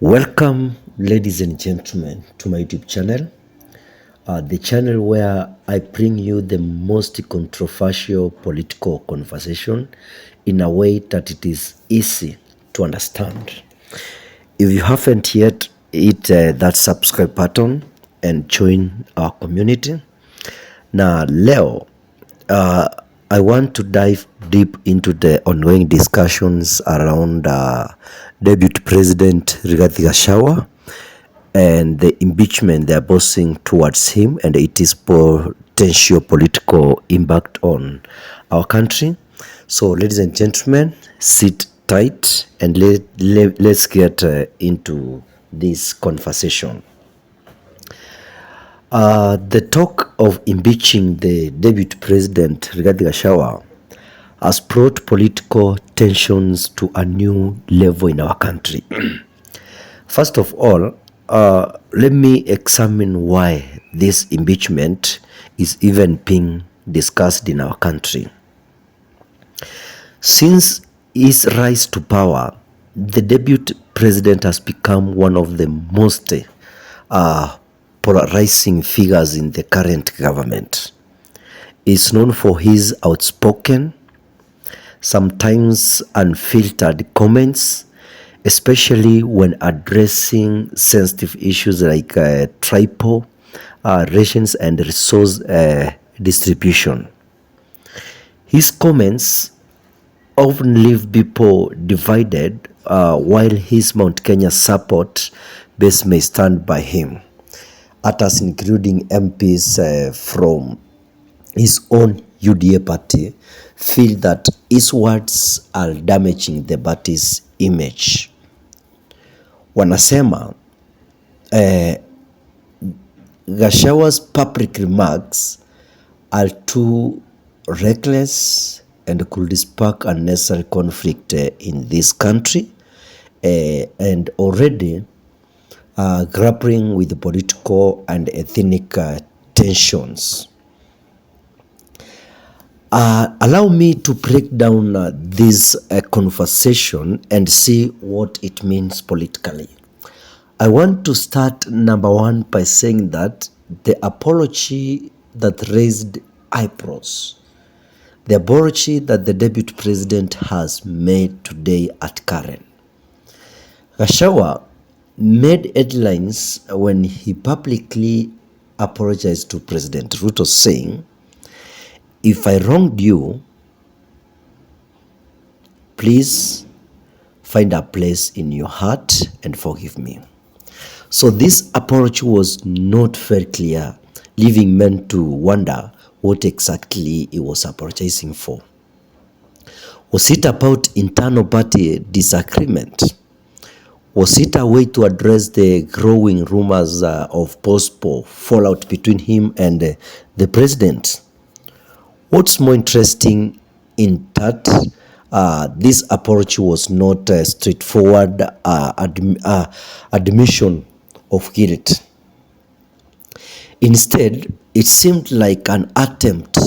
Welcome, ladies and gentlemen, to my YouTube channel, the channel where I bring you the most controversial political conversation in a way that it is easy to understand. If you haven't yet hit that subscribe button and join our community. Now, leo, I want to dive deep into the ongoing discussions around Deputy President Rigathi Gachagua and the impeachment they are bossing towards him and its potential political impact on our country. So, ladies and gentlemen, sit tight and let's get into this conversation. The talk of impeaching the Deputy President Rigathi Gachagua has brought political tensions to a new level in our country. First of all, let me examine why this impeachment is even being discussed in our country. Since his rise to power, the Deputy President has become one of the most polarizing figures in the current government. He is known for his outspoken, sometimes unfiltered comments, especially when addressing sensitive issues like tribal relations and resource distribution. His comments often leave people divided, while his Mount Kenya support base may stand by him. Others, including MPs from his own UDA party, feel that his words are damaging the party's image. Wanasema Gachagua's public remarks are too reckless and could spark unnecessary conflict in this country, and already grappling with political and ethnic tensions. Allow me to break down this conversation and see what it means politically. I want to start, number one, by saying that the apology that raised eyebrows, the apology that the Deputy President has made today at Karen. Gachagua made headlines when he publicly apologized to President Ruto, saying, "If I wronged you, please find a place in your heart and forgive me." So this apology was not very clear, leaving men to wonder what exactly he was apologizing for. Was it about internal party disagreement? Was it a way to address the growing rumors of possible fallout between him and the president? What's more interesting in that this apology was not a straightforward admission of guilt. Instead, it seemed like an attempt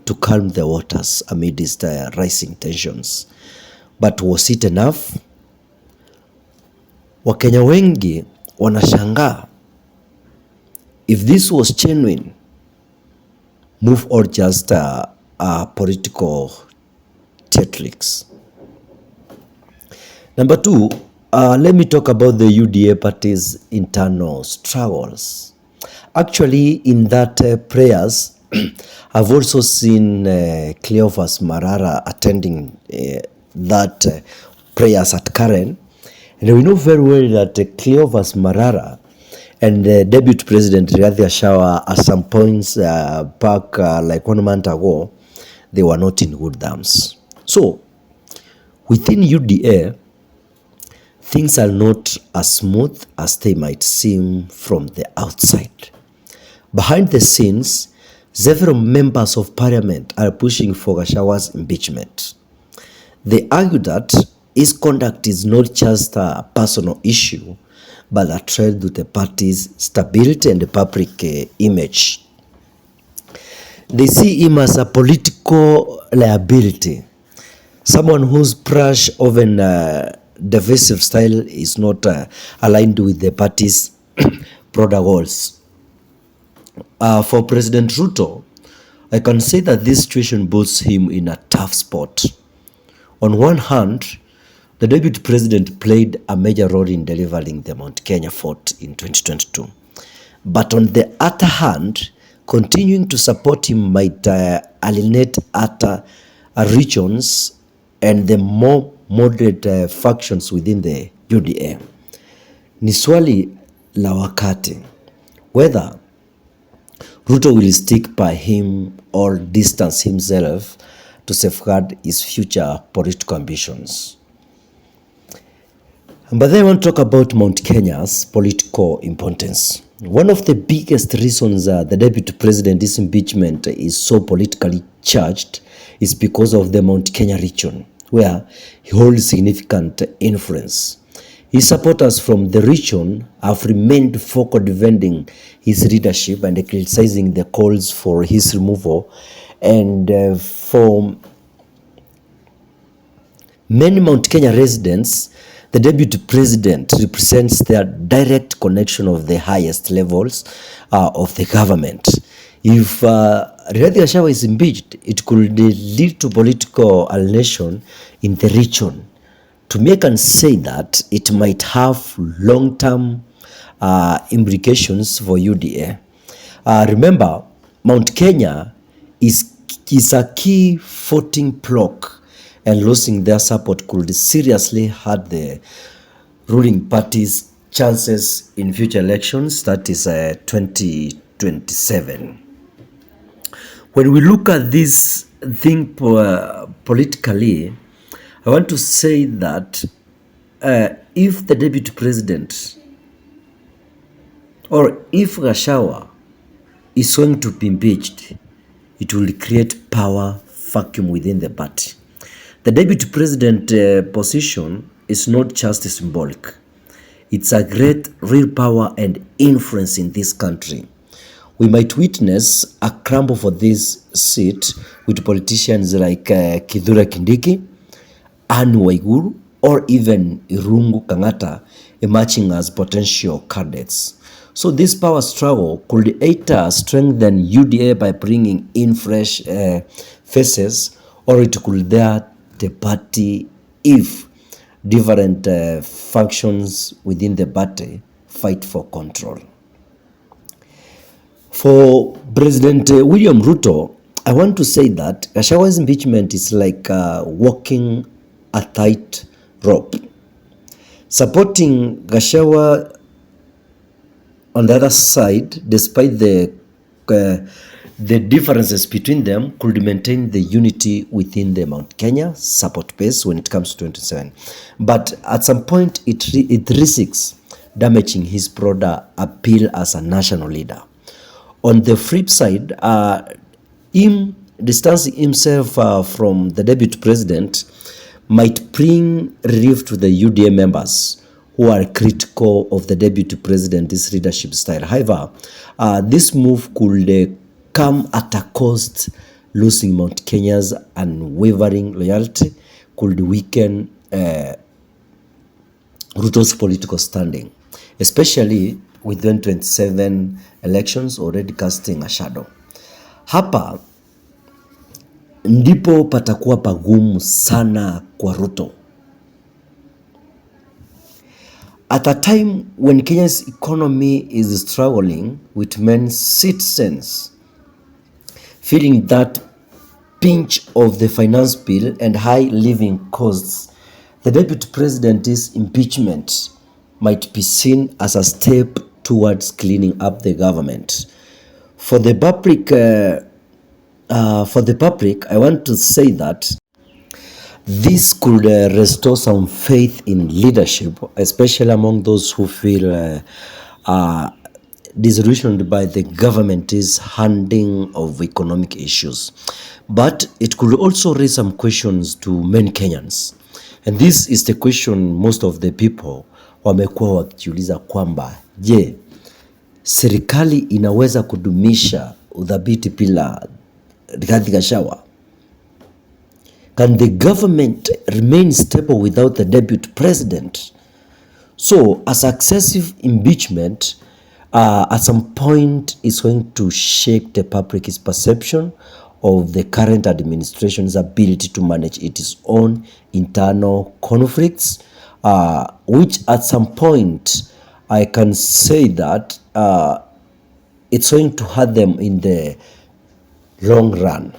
to calm the waters amidst rising tensions. But was it enough? Wakenya wengi wanashangaa if this was genuine move or just political theatrics. Number two, let me talk about the UDA party's internal struggles. Actually, in that prayers, I've also seen Cleophas Marara attending that prayers at Karen. And we know very well that Cleophas Marara and the Deputy President Rigathi Gachagua at some points back like 1 month ago, they were not in good terms. So, within UDA, things are not as smooth as they might seem from the outside. Behind the scenes, several members of parliament are pushing for Gachagua's impeachment. They argue that his conduct is not just a personal issue, but a threat to the party's stability and the public image. They see him as a political liability, someone whose brush often divisive style is not aligned with the party's broader goals. For President Ruto, I can say that this situation puts him in a tough spot. On one hand, the deputy president played a major role in delivering the Mount Kenya fort in 2022. But on the other hand, continuing to support him might alienate other regions and the more moderate factions within the UDA. Ni swali la wakati whether Ruto will stick by him or distance himself to safeguard his future political ambitions. But then I want to talk about Mount Kenya's political importance. One of the biggest reasons the deputy president's impeachment is so politically charged is because of the Mount Kenya region, where he holds significant influence. His supporters from the region have remained vocal defending his leadership and criticizing the calls for his removal. And for many Mount Kenya residents, the deputy president represents their direct connection of the highest levels of the government. If Rigathi Gachagua is impeached, it could lead to political alienation in the region. To make and say that it might have long-term implications for UDA. Remember, Mount Kenya is a key voting bloc, and losing their support could seriously hurt the ruling party's chances in future elections, that is 2027. When we look at this thing politically, I want to say that if the deputy president or if Gachagua is going to be impeached, it will create power vacuum within the party. The deputy president position is not just symbolic. It's a great real power and influence in this country. We might witness a crumble for this seat with politicians like Kithure Kindiki, Anne Waiguru, or even Irungu Kang'ata emerging as potential candidates. So this power struggle could either strengthen UDA by bringing in fresh faces, or it could hurt the party if different functions within the party fight for control. For President William Ruto, I want to say that Gachagua's impeachment is like walking a tight rope. Supporting Gachagua on the other side, despite the differences between them, could maintain the unity within the Mount Kenya support base when it comes to 27. But at some point, it risks damaging his broader appeal as a national leader. On the flip side, him distancing himself from the deputy president might bring relief to the UDA members who are critical of the deputy president's leadership style. However, this move could come at a cost. Losing Mount Kenya's unwavering loyalty could weaken Ruto's political standing, especially with 2027 elections already casting a shadow. Hapa ndipo patakuwa pagumu sana kwa Ruto. At a time when Kenya's economy is struggling, with many citizens feeling that pinch of the finance bill and high living costs, the deputy president's impeachment might be seen as a step towards cleaning up the government. For the public, I want to say that this could restore some faith in leadership, especially among those who feel disillusioned by the government's handling of economic issues. But it could also raise some questions to many Kenyans. And this is the question most of the people wamekuwa wakijiuliza kwamba, je, serikali inaweza kudumisha udhabiti bila Rigathi Gachagua? Can the government remain stable without the deputy president? So a successive impeachment at some point is going to shake the public's perception of the current administration's ability to manage its own internal conflicts, which at some point I can say that it's going to hurt them in the long run.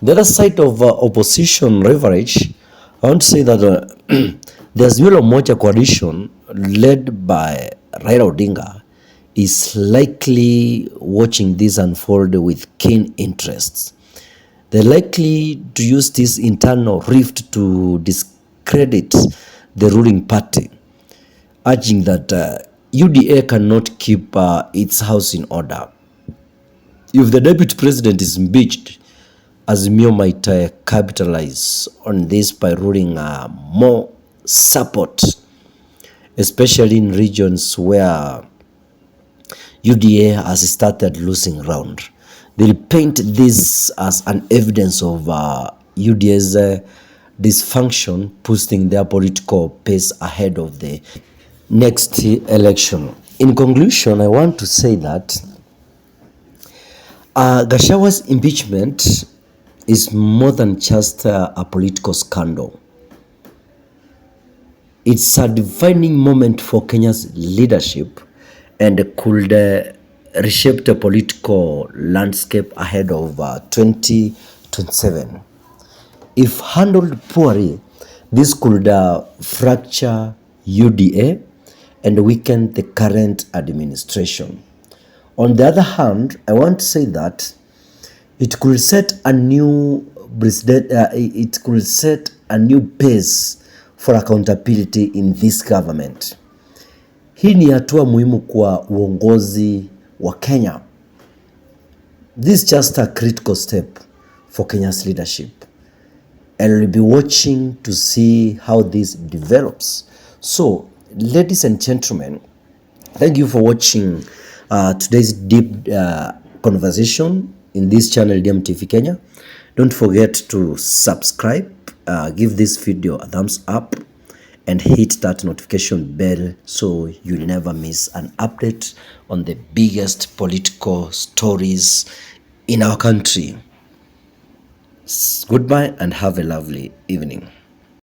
The other side of opposition leverage, I want to say that the Azimio Moja coalition led by Raila Odinga is likely watching this unfold with keen interests. They're likely to use this internal rift to discredit the ruling party, urging that UDA cannot keep its house in order. If the deputy president is impeached, Azimio might capitalize on this by ruling more support, especially in regions where UDA has started losing ground. They'll paint this as an evidence of UDA's dysfunction, boosting their political pace ahead of the next election. In conclusion, I want to say that Gachagua's impeachment is more than just a political scandal. It's a defining moment for Kenya's leadership and could reshape the political landscape ahead of 2027. If handled poorly, this could fracture UDA and weaken the current administration. On the other hand, I want to say that it could set a new pace for accountability in this government. Hii ni hatua muhimu kwa uongozi wa Kenya. This is just a critical step for Kenya's leadership, and we'll be watching to see how this develops. So, ladies and gentlemen, thank you for watching today's deep conversation in this channel, DMTV Kenya. Don't forget to subscribe, give this video a thumbs up, and hit that notification bell so you'll never miss an update on the biggest political stories in our country. Goodbye and have a lovely evening.